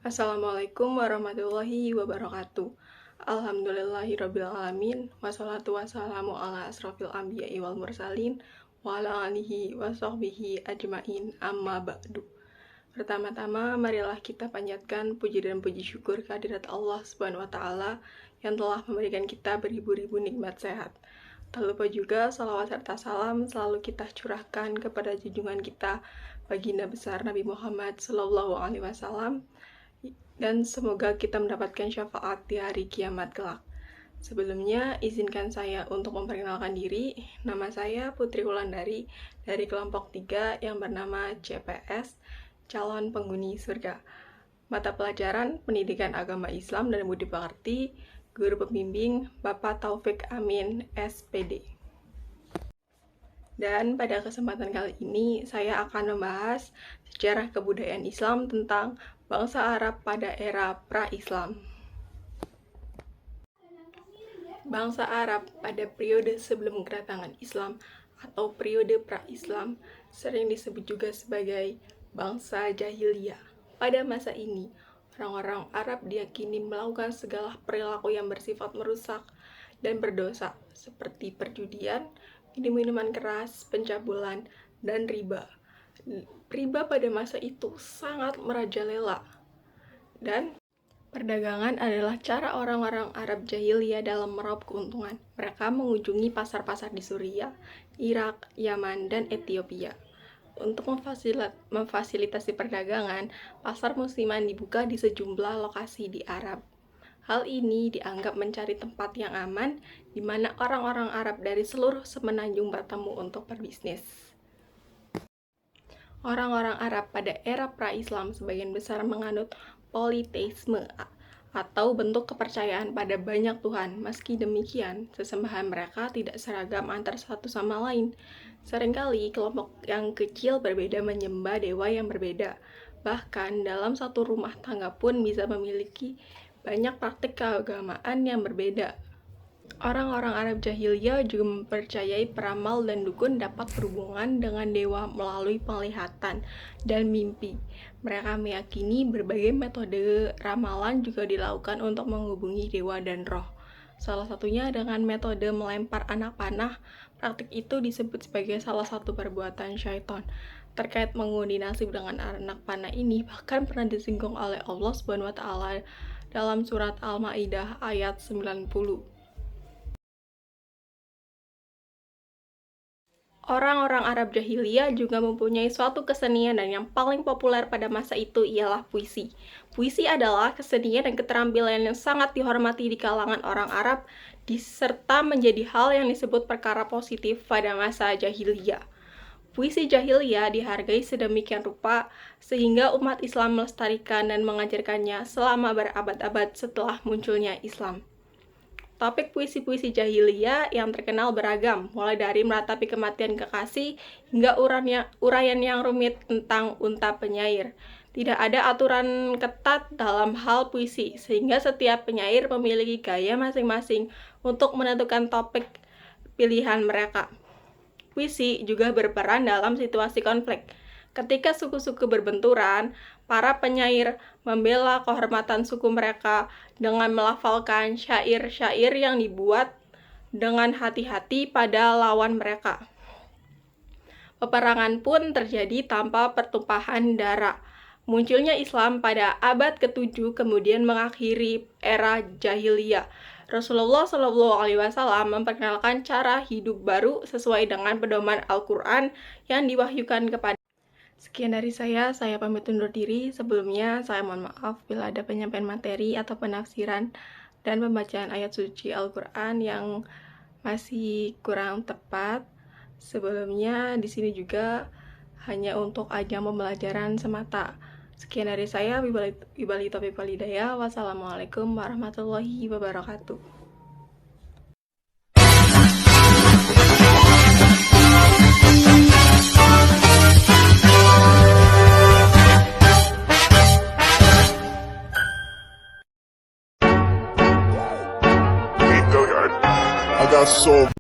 Assalamualaikum warahmatullahi wabarakatuh. Alhamdulillahirrabbilalamin. Wassalatu wassalamu ala asrofil anbiya'i wal mursalin wa ala alihi wa sahbihi ajmain amma ba'du. Pertama-tama, marilah kita panjatkan puji dan puji syukur kehadirat Allah Subhanahu wa Ta'ala yang telah memberikan kita beribu-ribu nikmat sehat. Tak lupa juga salawat serta salam selalu kita curahkan kepada junjungan kita, baginda besar Nabi Muhammad Sallallahu Alaihi Wasallam, dan semoga kita mendapatkan syafaat di hari kiamat kelak. Sebelumnya, izinkan saya untuk memperkenalkan diri. Nama saya Putri Wulandari dari kelompok 3 yang bernama CPS, Calon Penghuni Surga. Mata pelajaran Pendidikan Agama Islam dan Budi Pekerti, Guru Pembimbing Bapak Taufik Amin, SPD. Dan pada kesempatan kali ini, saya akan membahas sejarah kebudayaan Islam tentang bangsa Arab pada era pra-Islam. Bangsa Arab pada periode sebelum kedatangan Islam atau periode pra-Islam sering disebut juga sebagai bangsa jahiliyah. Pada masa ini, orang-orang Arab diyakini melakukan segala perilaku yang bersifat merusak dan berdosa, seperti perjudian, minum-minuman keras, pencabulan, dan riba. Riba pada masa itu sangat merajalela, dan perdagangan adalah cara orang-orang Arab jahiliyah dalam meraup keuntungan. Mereka mengunjungi pasar-pasar di Suriah, Irak, Yaman, dan Ethiopia. Untuk memfasilitasi perdagangan, pasar musiman dibuka di sejumlah lokasi di Arab. Hal ini dianggap mencari tempat yang aman, di mana orang-orang Arab dari seluruh semenanjung bertemu untuk berbisnis. Orang-orang Arab pada era pra-Islam sebagian besar menganut politeisme atau bentuk kepercayaan pada banyak Tuhan. Meski demikian, sesembahan mereka tidak seragam antar satu sama lain. Seringkali kelompok yang kecil berbeda menyembah dewa yang berbeda. Bahkan dalam satu rumah tangga pun bisa memiliki banyak praktik keagamaan yang berbeda. Orang-orang Arab jahiliyah juga mempercayai peramal dan dukun dapat berhubungan dengan dewa melalui penglihatan dan mimpi. Mereka meyakini berbagai metode ramalan juga dilakukan untuk menghubungi dewa dan roh. Salah satunya dengan metode melempar anak panah. Praktik itu disebut sebagai salah satu perbuatan syaitan. Terkait mengundi nasib dengan anak panah ini bahkan pernah disinggung oleh Allah Subhanahu wa Ta'ala dalam surat Al-Maidah ayat 90. Orang-orang Arab jahiliyah juga mempunyai suatu kesenian, dan yang paling populer pada masa itu ialah puisi. Puisi adalah kesenian dan keterampilan yang sangat dihormati di kalangan orang Arab, serta menjadi hal yang disebut perkara positif pada masa jahiliyah. Puisi jahiliyah dihargai sedemikian rupa sehingga umat Islam melestarikan dan mengajarkannya selama berabad-abad setelah munculnya Islam. Topik puisi-puisi jahiliyah yang terkenal beragam, mulai dari meratapi kematian kekasih hingga uraian yang rumit tentang unta penyair. Tidak ada aturan ketat dalam hal puisi, sehingga setiap penyair memiliki gaya masing-masing untuk menentukan topik pilihan mereka. Puisi juga berperan dalam situasi konflik. Ketika suku-suku berbenturan, para penyair membela kehormatan suku mereka dengan melafalkan syair-syair yang dibuat dengan hati-hati pada lawan mereka. Peperangan pun terjadi tanpa pertumpahan darah. Munculnya Islam pada abad ke-7 kemudian mengakhiri era jahiliyah. Rasulullah SAW memperkenalkan cara hidup baru sesuai dengan pedoman Al-Quran yang diwahyukan kepada. Sekian dari saya pamit undur diri. Sebelumnya, saya mohon maaf bila ada penyampaian materi atau penafsiran dan pembacaan ayat suci Al-Quran yang masih kurang tepat. Sebelumnya, di sini juga hanya untuk ajang pembelajaran semata. Sekian dari saya, Wibali Taufiq Walhidayah. Wassalamualaikum warahmatullahi wabarakatuh. I got so